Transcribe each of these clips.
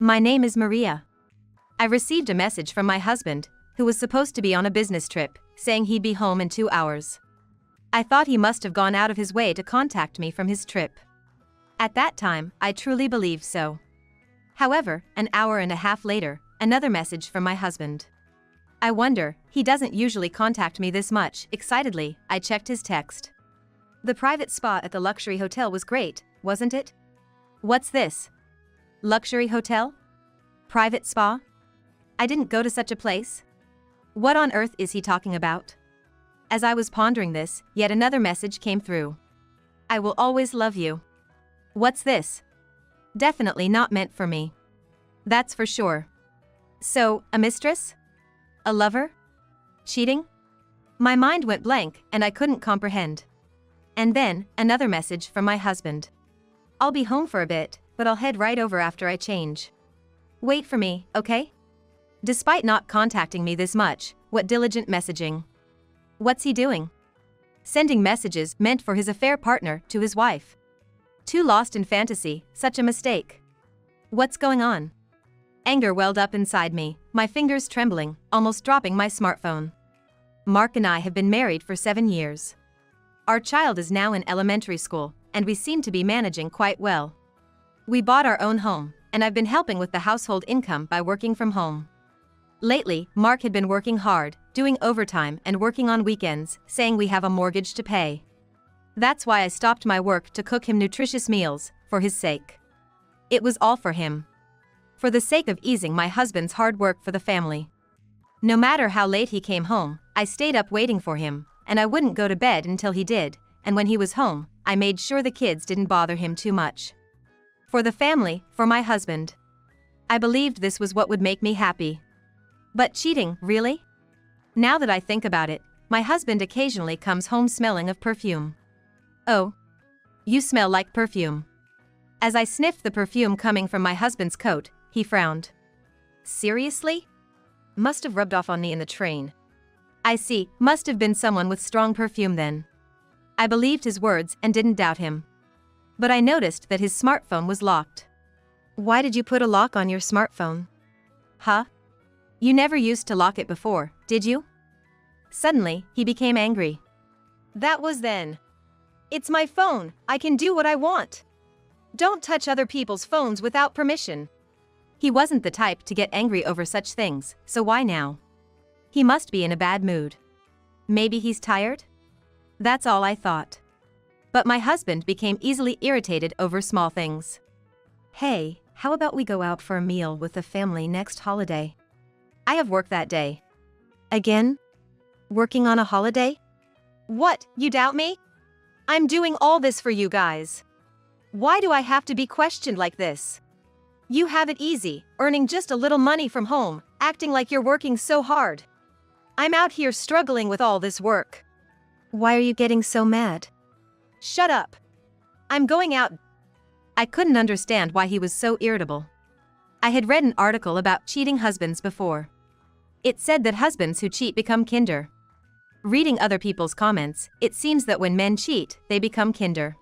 My name is Maria. I received a message from my husband, who was supposed to be on a business trip, saying he'd be home in 2 hours. I thought he must have gone out of his way to contact me from his trip. At that time, I truly believed so. However, an hour and a half later, another message from my husband. I wonder, he doesn't usually contact me this much. Excitedly, I checked his text. The private spa at the luxury hotel was great, wasn't it? What's this? Luxury hotel? Private spa? I didn't go to such a place. What on earth is he talking about? As I was pondering this, yet another message came through. I will always love you. What's this? Definitely not meant for me. That's for sure. So, a mistress? A lover? Cheating? My mind went blank and I couldn't comprehend. And then, another message from my husband. I'll be home for a bit, but I'll head right over after I change. Wait for me, okay? Despite not contacting me this much, what diligent messaging. What's he doing? Sending messages meant for his affair partner to his wife. Too lost in fantasy, such a mistake. What's going on? Anger welled up inside me, my fingers trembling, almost dropping my smartphone. Mark and I have been married for 7 years. Our child is now in elementary school, and we seem to be managing quite well. We bought our own home, and I've been helping with the household income by working from home. Lately, Mark had been working hard, doing overtime and working on weekends, saying we have a mortgage to pay. That's why I stopped my work to cook him nutritious meals, for his sake. It was all for him. For the sake of easing my husband's hard work for the family. No matter how late he came home, I stayed up waiting for him, and I wouldn't go to bed until he did, and when he was home, I made sure the kids didn't bother him too much. For the family, for my husband. I believed this was what would make me happy. But cheating, really? Now that I think about it, my husband occasionally comes home smelling of perfume. Oh. You smell like perfume. As I sniffed the perfume coming from my husband's coat, he frowned. Seriously? Must have rubbed off on me in the train. I see, must have been someone with strong perfume then. I believed his words and didn't doubt him. But I noticed that his smartphone was locked. Why did you put a lock on your smartphone? Huh? You never used to lock it before, did you? Suddenly, he became angry. That was then. It's my phone, I can do what I want. Don't touch other people's phones without permission. He wasn't the type to get angry over such things, so why now? He must be in a bad mood. Maybe he's tired? That's all I thought. But my husband became easily irritated over small things. Hey, how about we go out for a meal with the family next holiday? I have work that day. Again? Working on a holiday? What, you doubt me? I'm doing all this for you guys. Why do I have to be questioned like this? You have it easy, earning just a little money from home, acting like you're working so hard. I'm out here struggling with all this work. Why are you getting so mad? Shut up. I'm going out. I couldn't understand why he was so irritable. I had read an article about cheating husbands before. It said that husbands who cheat become kinder. Reading other people's comments, it seems that when men cheat, they become kinder.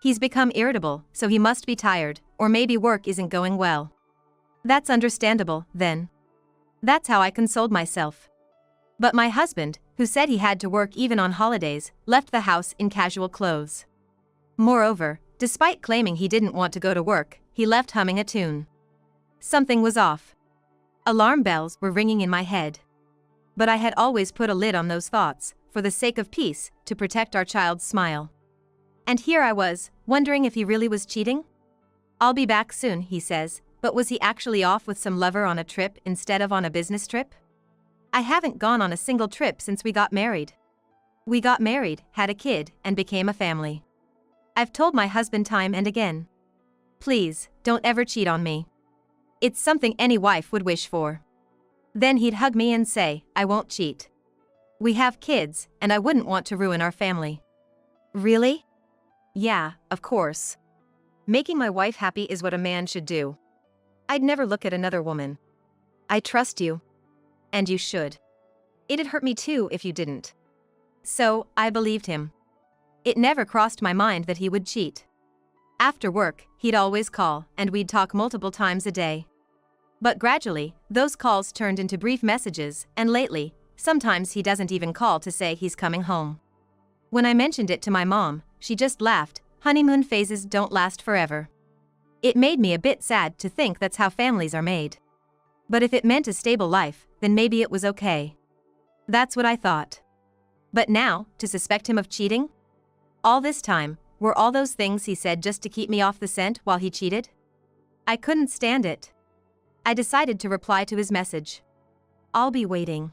He's become irritable, so he must be tired, or maybe work isn't going well. That's understandable, then. That's how I consoled myself. But my husband, who said he had to work even on holidays, left the house in casual clothes. Moreover, despite claiming he didn't want to go to work, he left humming a tune. Something was off. Alarm bells were ringing in my head. But I had always put a lid on those thoughts, for the sake of peace, to protect our child's smile. And here I was, wondering if he really was cheating? I'll be back soon, he says, but was he actually off with some lover on a trip instead of on a business trip? I haven't gone on a single trip since we got married. We got married, had a kid, and became a family. I've told my husband time and again. Please, don't ever cheat on me. It's something any wife would wish for. Then he'd hug me and say, I won't cheat. We have kids, and I wouldn't want to ruin our family. Really? Yeah, of course. Making my wife happy is what a man should do. I'd never look at another woman. I trust you. And you should. It'd hurt me too if you didn't. So, I believed him. It never crossed my mind that he would cheat. After work, he'd always call, and we'd talk multiple times a day. But gradually, those calls turned into brief messages, and lately, sometimes he doesn't even call to say he's coming home. When I mentioned it to my mom, she just laughed. Honeymoon phases don't last forever. It made me a bit sad to think that's how families are made. But if it meant a stable life, then maybe it was okay. That's what I thought. But now, to suspect him of cheating? All this time, were all those things he said just to keep me off the scent while he cheated? I couldn't stand it. I decided to reply to his message. I'll be waiting.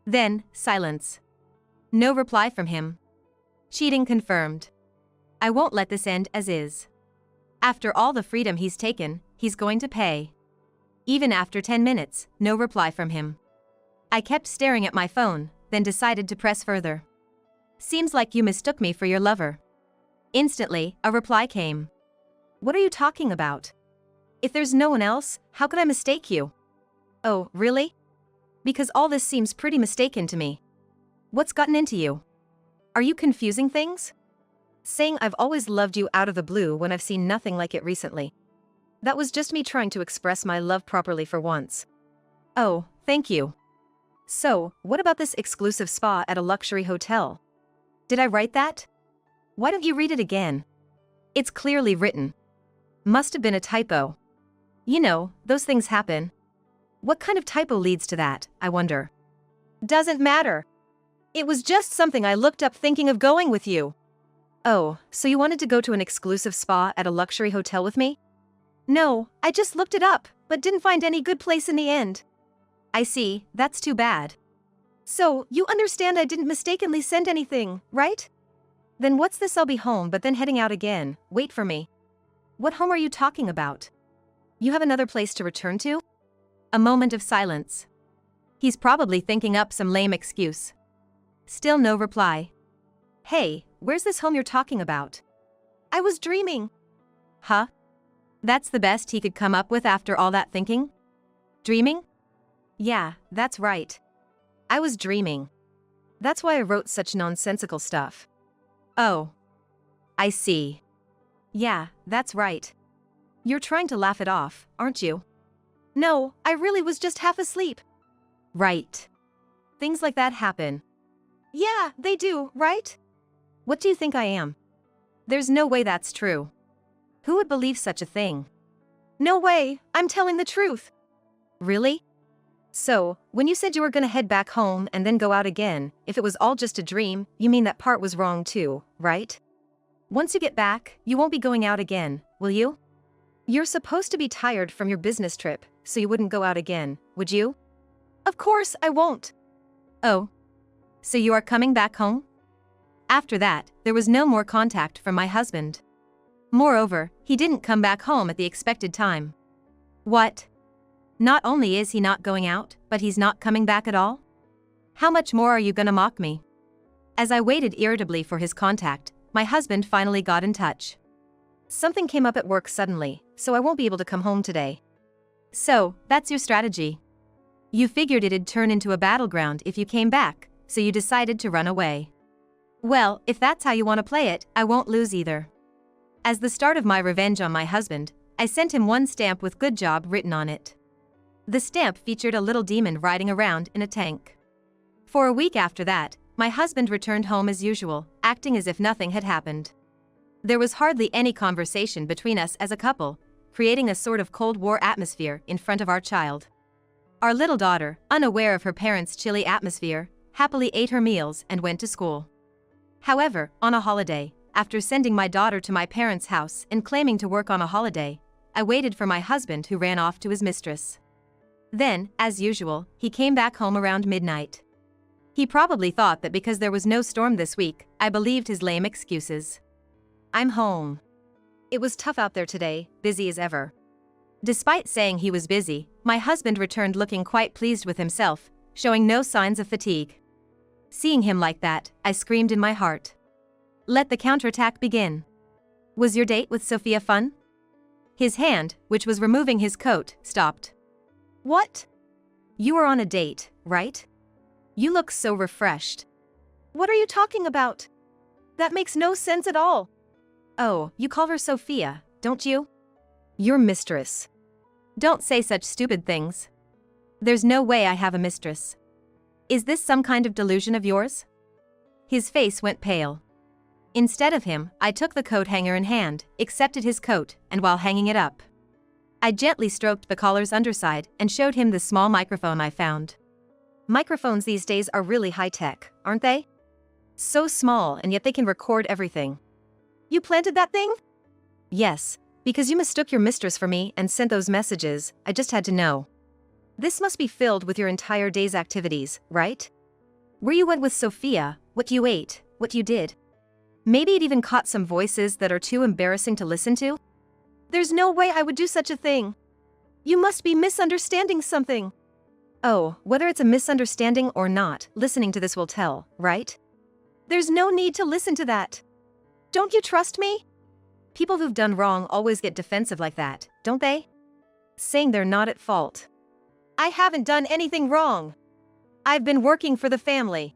Then, silence. No reply from him. Cheating confirmed. I won't let this end as is. After all the freedom he's taken, he's going to pay. Even after 10 minutes, no reply from him. I kept staring at my phone, then decided to press further. Seems like you mistook me for your lover. Instantly, a reply came. What are you talking about? If there's no one else, how could I mistake you? Oh, really? Because all this seems pretty mistaken to me. What's gotten into you? Are you confusing things? Saying I've always loved you out of the blue when I've seen nothing like it recently. That was just me trying to express my love properly for once. Oh, thank you. So, what about this exclusive spa at a luxury hotel? Did I write that? Why don't you read it again? It's clearly written. Must have been a typo. You know, those things happen. What kind of typo leads to that, I wonder? Doesn't matter. It was just something I looked up thinking of going with you. Oh, so you wanted to go to an exclusive spa at a luxury hotel with me? No, I just looked it up, but didn't find any good place in the end. I see, that's too bad. So, you understand I didn't mistakenly send anything, right? Then what's this I'll be home but then heading out again, wait for me. What home are you talking about? You have another place to return to? A moment of silence. He's probably thinking up some lame excuse. Still no reply. Hey, where's this home you're talking about? I was dreaming. Huh? That's the best he could come up with after all that thinking? Dreaming? Yeah, that's right. I was dreaming. That's why I wrote such nonsensical stuff. Oh. I see. Yeah, that's right. You're trying to laugh it off, aren't you? No, I really was just half asleep. Right. Things like that happen. Yeah, they do, right? What do you think I am? There's no way that's true. Who would believe such a thing? No way, I'm telling the truth. Really? So, when you said you were gonna head back home and then go out again, if it was all just a dream, you mean that part was wrong too, right? Once you get back, you won't be going out again, will you? You're supposed to be tired from your business trip, so you wouldn't go out again, would you? Of course I won't. Oh. So you are coming back home? After that, there was no more contact from my husband. Moreover, he didn't come back home at the expected time. What? Not only is he not going out, but he's not coming back at all? How much more are you gonna mock me? As I waited irritably for his contact, my husband finally got in touch. Something came up at work suddenly, so I won't be able to come home today. So, that's your strategy. You figured it'd turn into a battleground if you came back, so you decided to run away. Well, if that's how you want to play it, I won't lose either. As the start of my revenge on my husband, I sent him one stamp with "good job" written on it. The stamp featured a little demon riding around in a tank. For a week after that, my husband returned home as usual, acting as if nothing had happened. There was hardly any conversation between us as a couple, creating a sort of Cold War atmosphere in front of our child. Our little daughter, unaware of her parents' chilly atmosphere, happily ate her meals and went to school. However, on a holiday, after sending my daughter to my parents' house and claiming to work on a holiday, I waited for my husband, who ran off to his mistress. Then, as usual, he came back home around midnight. He probably thought that because there was no storm this week, I believed his lame excuses. I'm home. It was tough out there today, busy as ever. Despite saying he was busy, my husband returned looking quite pleased with himself, showing no signs of fatigue. Seeing him like that, I screamed in my heart. Let the counterattack begin. Was your date with Sophia fun? His hand, which was removing his coat, stopped. What? You were on a date, right? You look so refreshed. What are you talking about? That makes no sense at all. Oh, you call her Sophia, don't you? Your mistress. Don't say such stupid things. There's no way I have a mistress. Is this some kind of delusion of yours? His face went pale. Instead of him, I took the coat hanger in hand, accepted his coat, and while hanging it up, I gently stroked the collar's underside and showed him the small microphone I found. Microphones these days are really high-tech, aren't they? So small, and yet they can record everything. You planted that thing? Yes, because you mistook your mistress for me and sent those messages. I just had to know. This must be filled with your entire day's activities, right? Where you went with Sophia, what you ate, what you did. Maybe it even caught some voices that are too embarrassing to listen to? There's no way I would do such a thing. You must be misunderstanding something. Oh, whether it's a misunderstanding or not, listening to this will tell, right? There's no need to listen to that. Don't you trust me? People who've done wrong always get defensive like that, don't they? Saying they're not at fault. I haven't done anything wrong. I've been working for the family.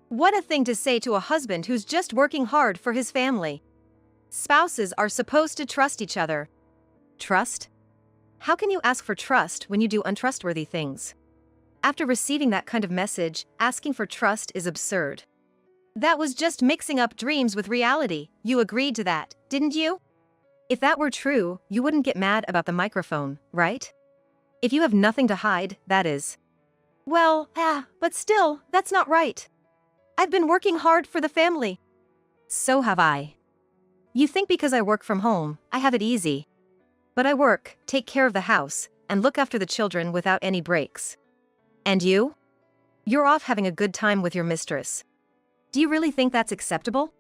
What a thing to say to a husband who's just working hard for his family. Spouses are supposed to trust each other. Trust? How can you ask for trust when you do untrustworthy things? After receiving that kind of message, asking for trust is absurd. That was just mixing up dreams with reality. You agreed to that, didn't you? If that were true, you wouldn't get mad about the microphone, right? If you have nothing to hide, that is. Well, but still, that's not right. I've been working hard for the family. So have I. You think because I work from home, I have it easy. But I work, take care of the house, and look after the children without any breaks. And you? You're off having a good time with your mistress. Do you really think that's acceptable?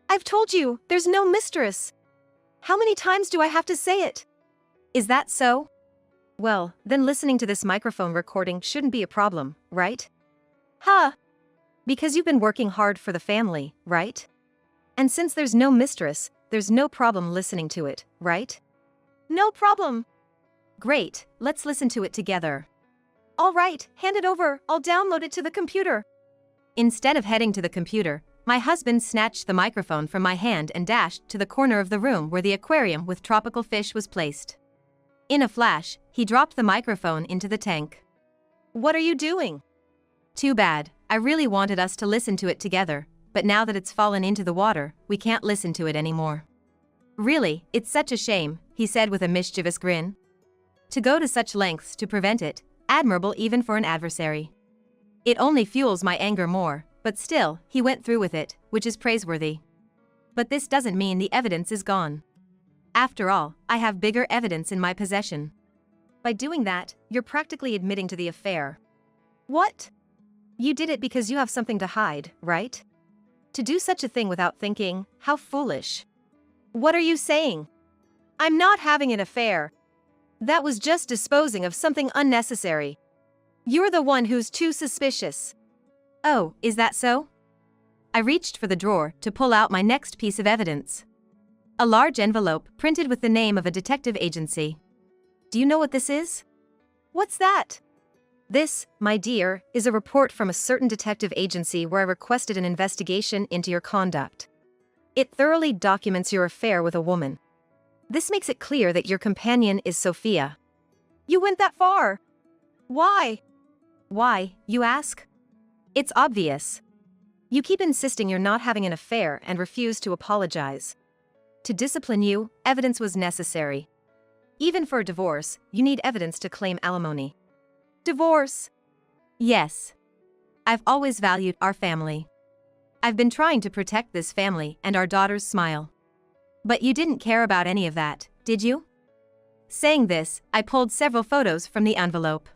I've told you, there's no mistress. How many times do I have to say it? Is that so? Well, then listening to this microphone recording shouldn't be a problem, right? Huh? Because you've been working hard for the family, right? And since there's no mistress, there's no problem listening to it, right? No problem. Great, let's listen to it together. All right, hand it over, I'll download it to the computer. Instead of heading to the computer, my husband snatched the microphone from my hand and dashed to the corner of the room where the aquarium with tropical fish was placed. In a flash, he dropped the microphone into the tank. What are you doing? Too bad, I really wanted us to listen to it together, but now that it's fallen into the water, we can't listen to it anymore. Really, it's such a shame, he said with a mischievous grin. To go to such lengths to prevent it, admirable even for an adversary. It only fuels my anger more, but still, he went through with it, which is praiseworthy. But this doesn't mean the evidence is gone. After all, I have bigger evidence in my possession. By doing that, you're practically admitting to the affair. What? You did it because you have something to hide, right? To do such a thing without thinking, how foolish. What are you saying? I'm not having an affair. That was just disposing of something unnecessary. You're the one who's too suspicious. Oh, is that so? I reached for the drawer to pull out my next piece of evidence. A large envelope printed with the name of a detective agency. Do you know what this is? What's that? This, my dear, is a report from a certain detective agency where I requested an investigation into your conduct. It thoroughly documents your affair with a woman. This makes it clear that your companion is Sophia. You went that far. Why? Why, you ask? It's obvious. You keep insisting you're not having an affair and refuse to apologize. To discipline you, evidence was necessary. Even for a divorce, you need evidence to claim alimony. Divorce? Yes. I've always valued our family. I've been trying to protect this family and our daughter's smile. But you didn't care about any of that, did you? Saying this, I pulled several photos from the envelope.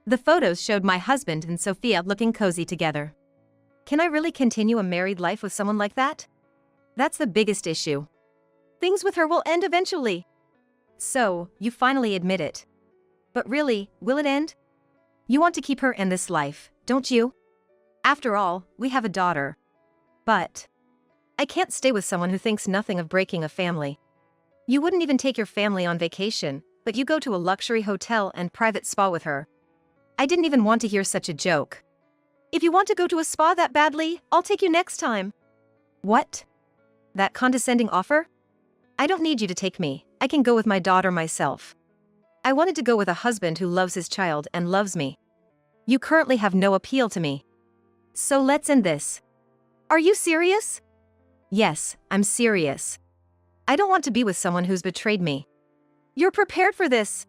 The photos showed my husband and Sophia looking cozy together. Can I really continue a married life with someone like that? That's the biggest issue. Things with her will end eventually. So, you finally admit it. But really, will it end? You want to keep her in this life, don't you? After all, we have a daughter. But I can't stay with someone who thinks nothing of breaking a family. You wouldn't even take your family on vacation, but you go to a luxury hotel and private spa with her. I didn't even want to hear such a joke. If you want to go to a spa that badly, I'll take you next time. What? That condescending offer? I don't need you to take me, I can go with my daughter myself. I wanted to go with a husband who loves his child and loves me. You currently have no appeal to me. So let's end this. Are you serious? Yes, I'm serious. I don't want to be with someone who's betrayed me. You're prepared for this?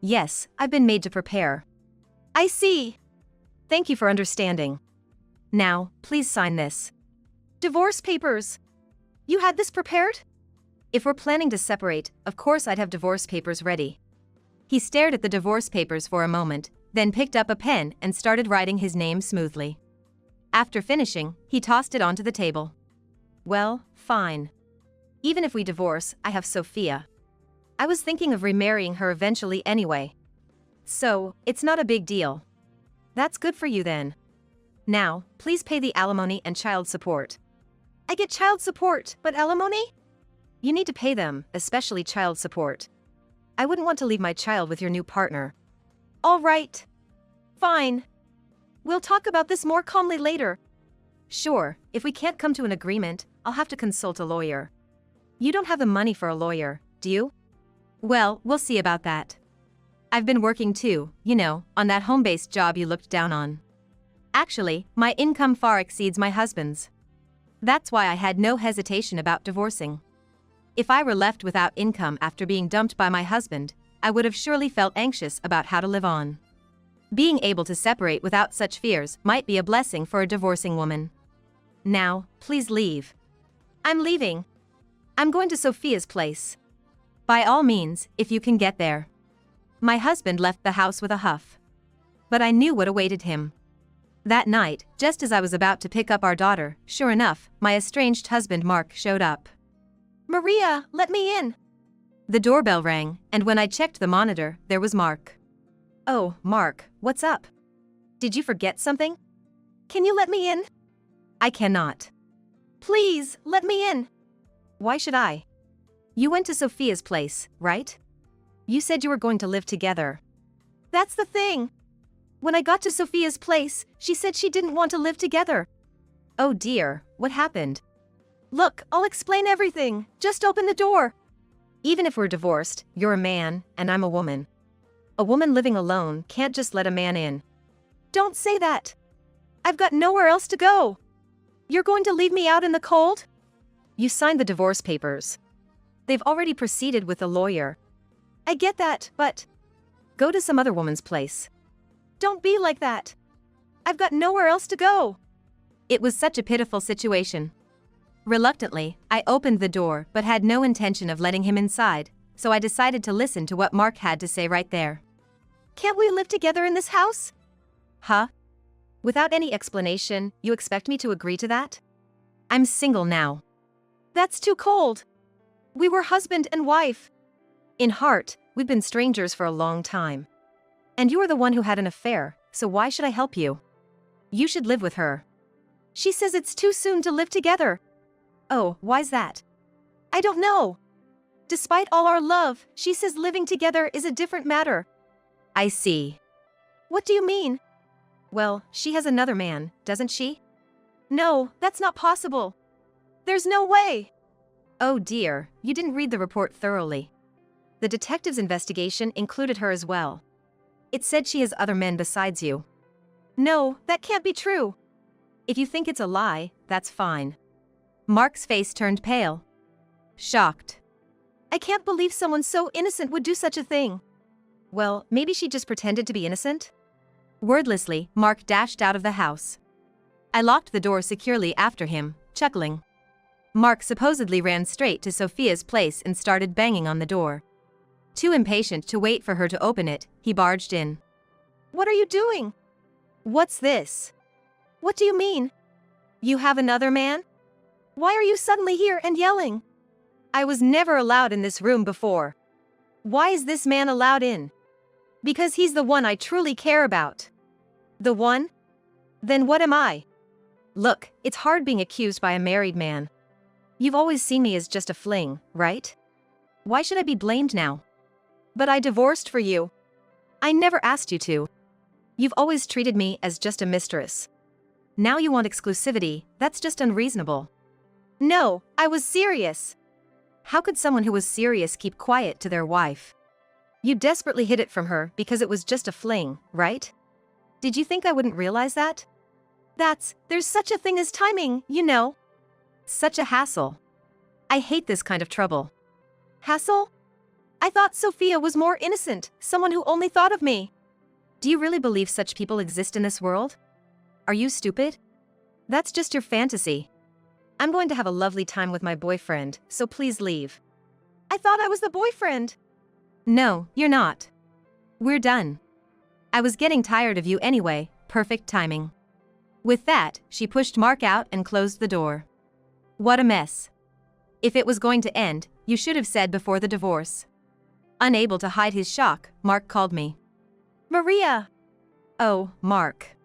Yes, I've been made to prepare. I see. Thank you for understanding. Now, please sign this. Divorce papers. You had this prepared? If we're planning to separate, of course I'd have divorce papers ready. He stared at the divorce papers for a moment, then picked up a pen and started writing his name smoothly. After finishing, he tossed it onto the table. Well, fine. Even if we divorce, I have Sophia. I was thinking of remarrying her eventually anyway. So, it's not a big deal. That's good for you then. Now, please pay the alimony and child support. I get child support, but alimony? You need to pay them, especially child support. I wouldn't want to leave my child with your new partner. All right. Fine. We'll talk about this more calmly later. Sure, if we can't come to an agreement, I'll have to consult a lawyer. You don't have the money for a lawyer, do you? Well, we'll see about that. I've been working too, you know, on that home-based job you looked down on. Actually, my income far exceeds my husband's. That's why I had no hesitation about divorcing. If I were left without income after being dumped by my husband, I would have surely felt anxious about how to live on. Being able to separate without such fears might be a blessing for a divorcing woman. Now, please leave. I'm leaving. I'm going to Sophia's place. By all means, if you can get there. My husband left the house with a huff. But I knew what awaited him. That night, just as I was about to pick up our daughter, sure enough, my estranged husband Mark showed up. Maria, let me in. The doorbell rang, and when I checked the monitor, there was Mark. Oh, Mark, what's up? Did you forget something? Can you let me in? I cannot. Please, let me in. Why should I? You went to Sophia's place, right? You said you were going to live together. That's the thing. When I got to Sophia's place, she said she didn't want to live together. Oh dear, what happened? Look, I'll explain everything. Just open the door. Even if we're divorced, you're a man, and I'm a woman. A woman living alone can't just let a man in. Don't say that. I've got nowhere else to go. You're going to leave me out in the cold? You signed the divorce papers. They've already proceeded with a lawyer. I get that, but... Go to some other woman's place. Don't be like that. I've got nowhere else to go. It was such a pitiful situation. Reluctantly, I opened the door but had no intention of letting him inside, so I decided to listen to what Mark had to say right there. Can't we live together in this house? Huh? Without any explanation, you expect me to agree to that? I'm single now. That's too cold. We were husband and wife. In heart, we've been strangers for a long time. And you are the one who had an affair, so why should I help you? You should live with her. She says it's too soon to live together. Oh, why's that? I don't know. Despite all our love, she says living together is a different matter. I see. What do you mean? Well, she has another man, doesn't she? No, that's not possible. There's no way. Oh dear, you didn't read the report thoroughly. The detective's investigation included her as well. It said she has other men besides you. No, that can't be true. If you think it's a lie, that's fine. Mark's face turned pale. Shocked. I can't believe someone so innocent would do such a thing. Well, maybe she just pretended to be innocent? Wordlessly, Mark dashed out of the house. I locked the door securely after him, chuckling. Mark supposedly ran straight to Sophia's place and started banging on the door. Too impatient to wait for her to open it, he barged in. What are you doing? What's this? What do you mean? You have another man? Why are you suddenly here and yelling? I was never allowed in this room before. Why is this man allowed in? Because he's the one I truly care about. The one? Then what am I? Look, it's hard being accused by a married man. You've always seen me as just a fling, right? Why should I be blamed now? But I divorced for you. I never asked you to. You've always treated me as just a mistress. Now you want exclusivity, that's just unreasonable. No, I was serious. How could someone who was serious keep quiet to their wife? You desperately hid it from her because it was just a fling, right? Did you think I wouldn't realize that? There's such a thing as timing, you know. Such a hassle. I hate this kind of trouble. Hassle? I thought Sophia was more innocent, someone who only thought of me. Do you really believe such people exist in this world? Are you stupid? That's just your fantasy. I'm going to have a lovely time with my boyfriend, so please leave. I thought I was the boyfriend. No, you're not. We're done. I was getting tired of you anyway, perfect timing. With that, she pushed Mark out and closed the door. What a mess. If it was going to end, you should have said before the divorce. Unable to hide his shock, Mark called me. Maria! Oh, Mark.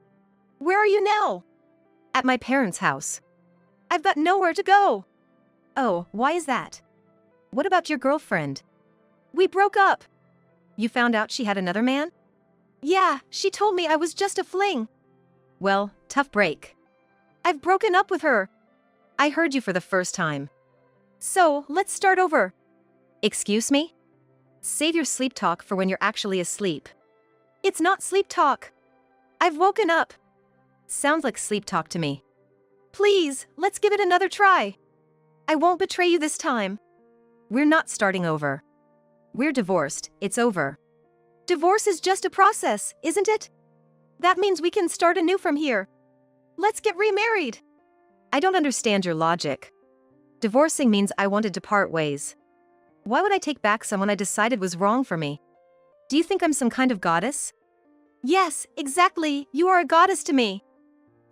Where are you now? At my parents' house. I've got nowhere to go. Oh, why is that? What about your girlfriend? We broke up. You found out she had another man? Yeah, she told me I was just a fling. Well, tough break. I've broken up with her. I heard you for the first time. So, let's start over. Excuse me? Save your sleep talk for when you're actually asleep. It's not sleep talk. I've woken up. Sounds like sleep talk to me. Please, let's give it another try. I won't betray you this time. We're not starting over. We're divorced, it's over. Divorce is just a process, isn't it? That means we can start anew from here. Let's get remarried. I don't understand your logic. Divorcing means I wanted to part ways. Why would I take back someone I decided was wrong for me? Do you think I'm some kind of goddess? Yes, exactly, you are a goddess to me.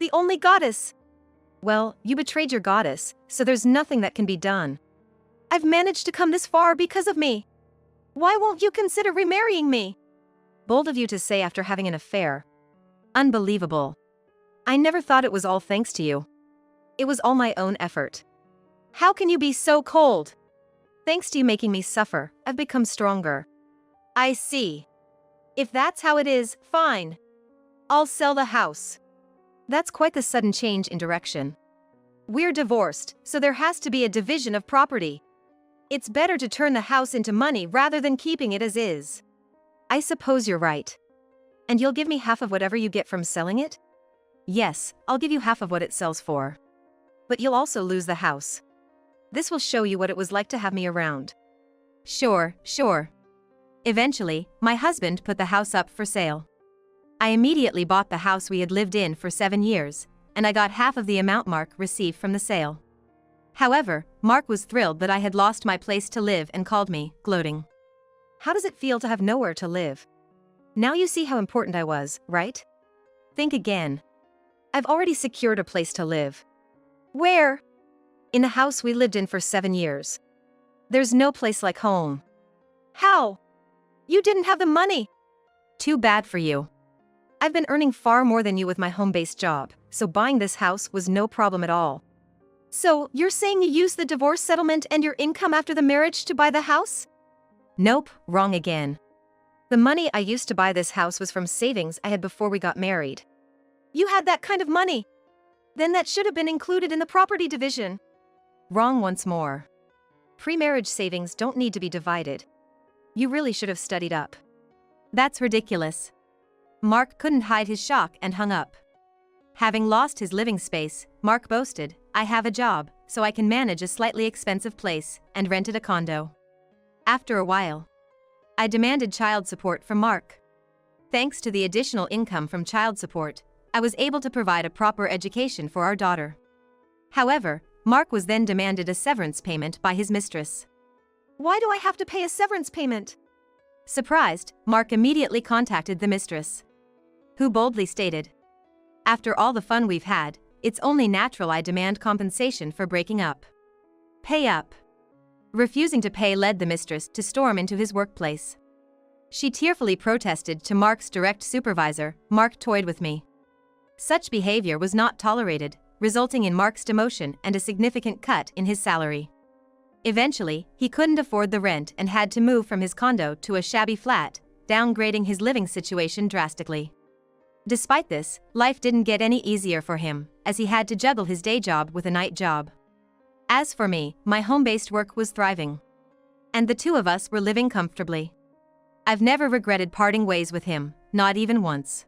The only goddess. Well, you betrayed your goddess, so there's nothing that can be done. I've managed to come this far because of me. Why won't you consider remarrying me? Bold of you to say after having an affair. Unbelievable. I never thought it was all thanks to you. It was all my own effort. How can you be so cold? Thanks to you making me suffer, I've become stronger. I see. If that's how it is, fine. I'll sell the house. That's quite the sudden change in direction. We're divorced, so there has to be a division of property. It's better to turn the house into money rather than keeping it as is. I suppose you're right. And you'll give me half of whatever you get from selling it? Yes, I'll give you half of what it sells for. But you'll also lose the house. This will show you what it was like to have me around. Sure. Eventually, my husband put the house up for sale. I immediately bought the house we had lived in for 7 years, and I got half of the amount Mark received from the sale. However, Mark was thrilled that I had lost my place to live and called me, gloating. How does it feel to have nowhere to live? Now you see how important I was, right? Think again. I've already secured a place to live. Where? In the house we lived in for 7 years. There's no place like home. How? You didn't have the money. Too bad for you. I've been earning far more than you with my home-based job, so buying this house was no problem at all. So, you're saying you used the divorce settlement and your income after the marriage to buy the house? Nope, wrong again. The money I used to buy this house was from savings I had before we got married. You had that kind of money? Then that should have been included in the property division. Wrong once more. Pre-marriage savings don't need to be divided. You really should have studied up. That's ridiculous. Mark couldn't hide his shock and hung up. Having lost his living space, Mark boasted, I have a job, so I can manage a slightly expensive place, and rented a condo. After a while, I demanded child support from Mark. Thanks to the additional income from child support, I was able to provide a proper education for our daughter. However, Mark was then demanded a severance payment by his mistress. Why do I have to pay a severance payment? Surprised, Mark immediately contacted the mistress, who boldly stated, after all the fun we've had, it's only natural I demand compensation for breaking up. Pay up. Refusing to pay led the mistress to storm into his workplace. She tearfully protested to Mark's direct supervisor. Mark toyed with me. Such behavior was not tolerated, resulting in Mark's demotion and a significant cut in his salary. Eventually, he couldn't afford the rent and had to move from his condo to a shabby flat, downgrading his living situation drastically. Despite this, life didn't get any easier for him, as he had to juggle his day job with a night job. As for me, my home-based work was thriving. And the two of us were living comfortably. I've never regretted parting ways with him, not even once.